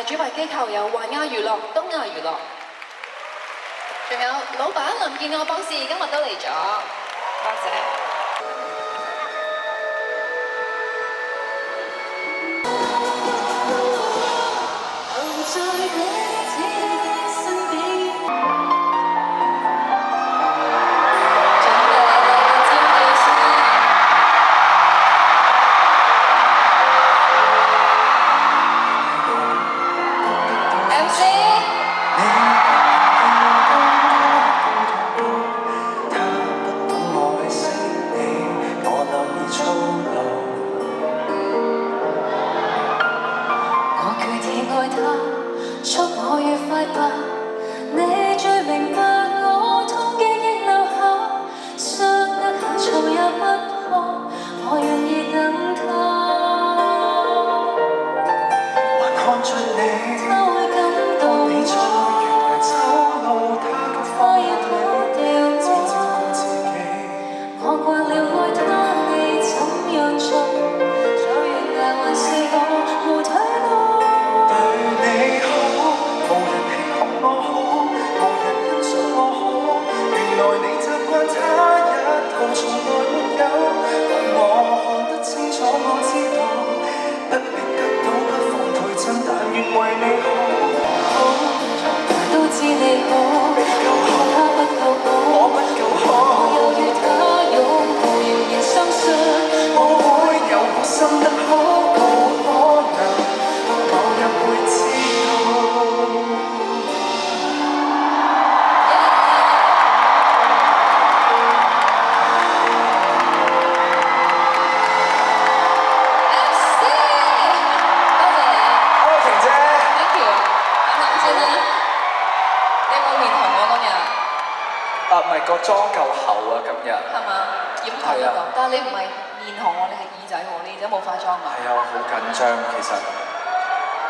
主辦機構有環亞娛樂、東亞娛樂，仲有老闆林建岳博士今日都嚟咗，多謝。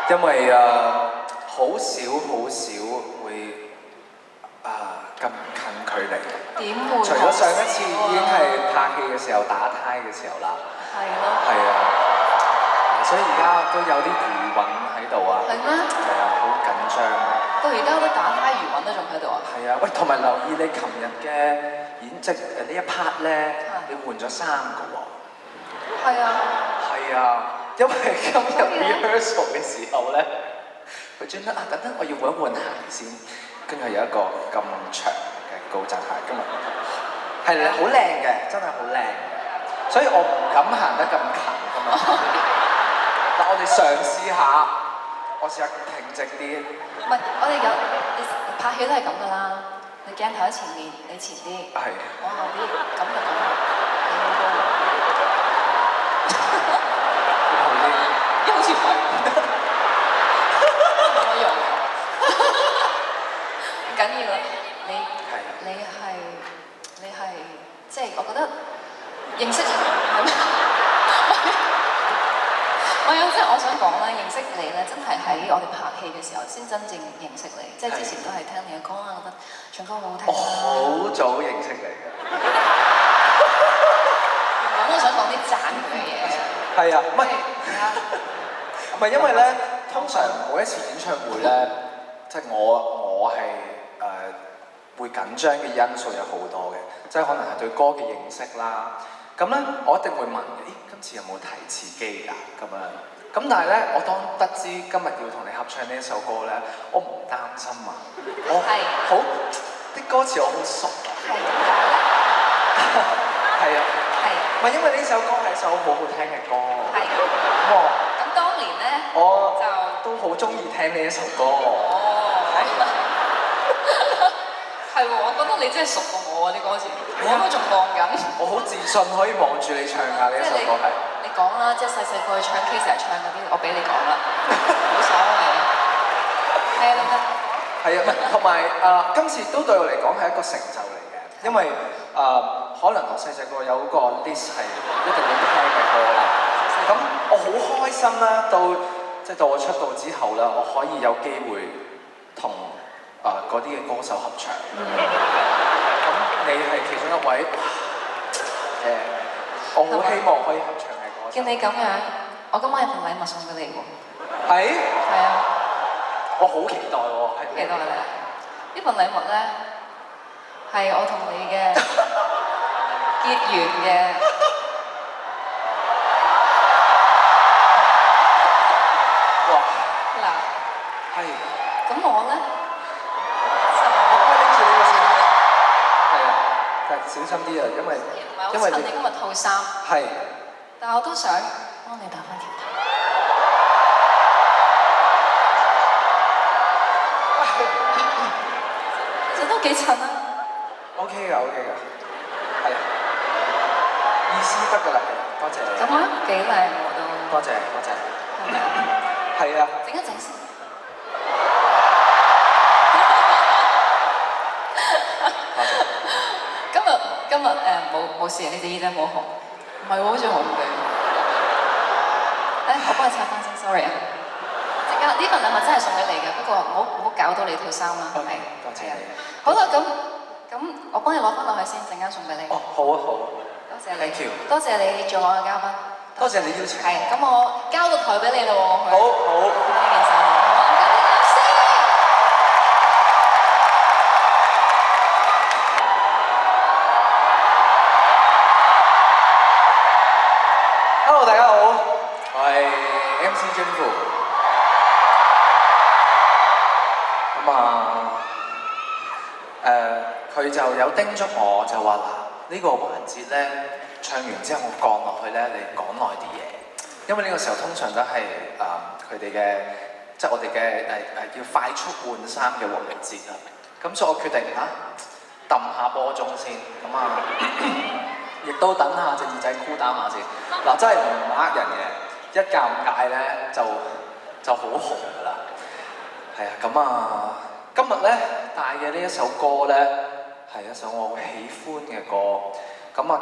因為好少會咁近距離。點會？除咗上一次已經係拍戲嘅時候打呔嘅時候啦。係咯。係啊，所以而家都有啲餘韻喺度啊。係咩？係啊，好緊張。到而家啲打呔餘韻都仲喺度啊？係啊，喂，同埋留意你琴日嘅演職呢一 part 咧，你換咗3個喎。係啊。係啊。因為今日 rehearsal 嘅時候咧，佢專登等等我要換鞋先，跟住有一個咁長嘅高踭鞋，今日係好靚嘅，真係好靚嘅，所以我唔敢行得咁近㗎嘛。但我哋嘗試下，我試下挺直啲。唔係，我哋有拍戲都係咁㗎啦，你鏡頭喺前面，你前啲，係，我後啲，咁就咁啦，你好高。好似唔係，冇乜用。唔緊要啦，你係，即係我覺得認識係咩？我想講咧，認識你咧，真係喺我哋拍戲嘅時候先真正認識你。即係之前都係聽你嘅歌啊，覺得唱歌好好聽。我好早認識你嘅。我都想講啲讚佢嘅嘢。係啊，唔係。唔係因為咧，通常每一次演唱會咧，即係我係會緊張嘅因素有好多嘅，即係可能係對歌嘅認識啦。咁咧，我一定會問：咦，今次有冇提詞機㗎？咁樣。咁但係咧，我當得知今日要同你合唱呢一首歌咧，我唔擔心啊。我好啲歌詞我好熟啊。係啊。係。唔係因為呢首歌係一首好好聽嘅歌。係。咁當年咧，我就都好中意聽呢一首歌。係喎，我覺得你真係熟過我啲歌詞，我都仲望緊。我好自信可以望住你唱㗎，呢一首歌係。你講啦，即係細細個去唱 K 成日唱嗰啲，我俾你講啦，冇所謂。咩都得。係啊，唔係同埋今次都對我嚟講係一個成就嚟嘅，因為可能我細細個有個 list 係一定要聽嘅歌啦。咁我好開心啦，到我出道之後啦，我可以有機會同嗰啲嘅歌手合唱。咁你係其中一位，我好希望可以合唱嘅歌手。見你咁樣，我今晚有份禮物送俾你喎。係？係啊。我好期待喎，係期待咧！呢份禮物咧係我同你嘅結緣嘅。哇！嗱，係。咁我咧我幫你拎住呢個先。係啊，但係小心啲啊，因為唔係好襯你今日套衫。係。但係我都想幫你打翻條頭。其實都幾襯啊。OK 㗎，OK 㗎，係。意思得㗎啦，係，多謝你。咁啊，幾靚我都。多謝多謝。係咪啊？係啊。整一整先。多謝。今日冇事，你隻耳仔冇紅。唔係喎，好似紅嘅。我幫你拆翻先 ，sorry 啊。陣間呢份禮物真係送俾你嘅，不過唔好搞到你套衫啦。係。多謝你。好啦，咁我幫你攞翻落去先，陣間送俾你。哦，好啊好啊。多謝你。Thank you。多謝你做我嘅嘉賓。多謝你邀請。係，咁我交個台俾你啦喎。好好。呢件衫。好，咁啲老師。Hello， 大家好，我係 MC Jennifer。佢就有叮囑我，就話嗱，呢個環節咧唱完之後，我降落去咧，你講耐啲嘢，因為呢個時候通常都係佢哋嘅，即係我哋嘅要快速換衫嘅環節啊。咁所以我決定揼下波鐘先，咁亦都等下隻耳仔箍打下先。嗱，真係唔呃人嘅，一尷尬咧就好紅㗎啦。係啊，今日咧帶嘅呢一首歌咧係一首我好喜歡嘅歌。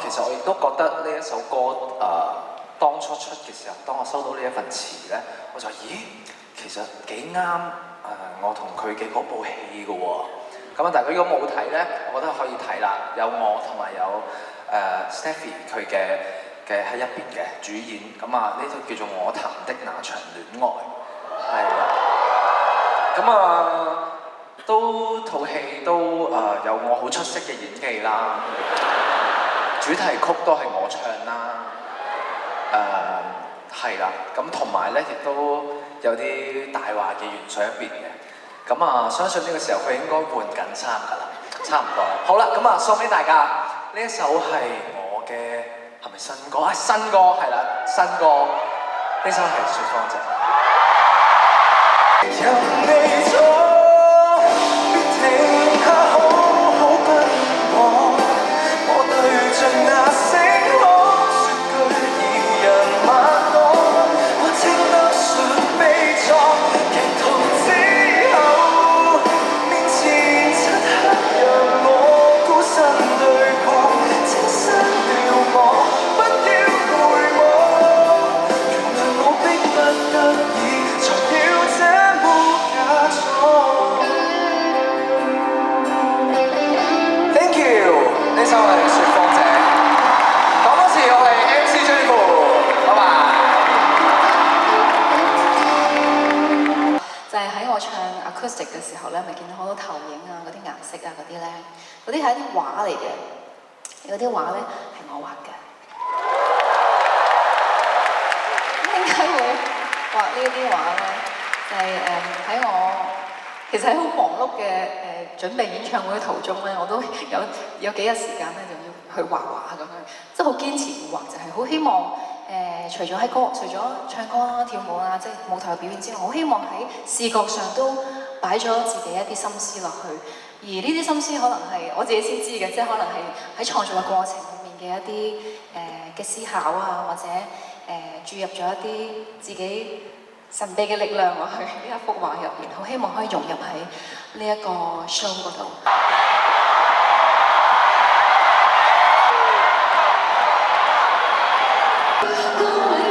其實我亦都覺得呢一首歌當初出嘅時候，當我收到呢一份詞咧，我就其實幾啱我同佢嘅嗰部戲嘅喎。但係如果冇睇咧，我覺得可以睇啦。有我同埋有Stephy 佢嘅喺入邊嘅主演。呢套叫做《我談的那場戀愛》，係啦。都套戲都有我好出色嘅演技啦。主題曲都係我唱啦。係啦。同埋咧亦都有啲大話嘅元素入邊嘅。相信呢個時候佢應該換緊衫㗎啦，差唔多。好啦，送俾大家呢一首係我嘅係咪新歌？新歌係啦，新歌呢首係雪芳姐。任你左，別停下，好好奔往。我對着那星空說句二人晚安，我稱得上悲壯。劇痛之後，面前漆黑，讓我孤身對抗，青山了我，不要回望。原諒我迫不得已，才要這麼假裝。Thank you，呢首係雪芳姐。講多次，我係 MC Jennifer，拜拜。就係喺我唱 acoustic 嘅時候咧，咪見到好多投影啊、嗰啲顏色啊、嗰啲咧，嗰啲係一啲畫嚟嘅，嗰啲畫咧係我畫嘅。咁點解會畫呢啲畫咧？就係喺我其實喺好忙碌嘅準備演唱會嘅途中咧，我都有幾日時間咧就要去畫畫咁樣，即係好堅持要畫，就係好希望。除咗唱歌啦、跳舞啦，即係舞台表演之外，我希望喺視覺上都擺咗自己一啲心思落去。而呢啲心思可能係我自己先知嘅，即係可能係喺創作嘅過程裡面嘅一啲嘅思考啊，或者注入咗一啲自己神秘嘅力量落去呢一幅畫入邊，好希望可以融入喺呢一個 show 嗰度。Going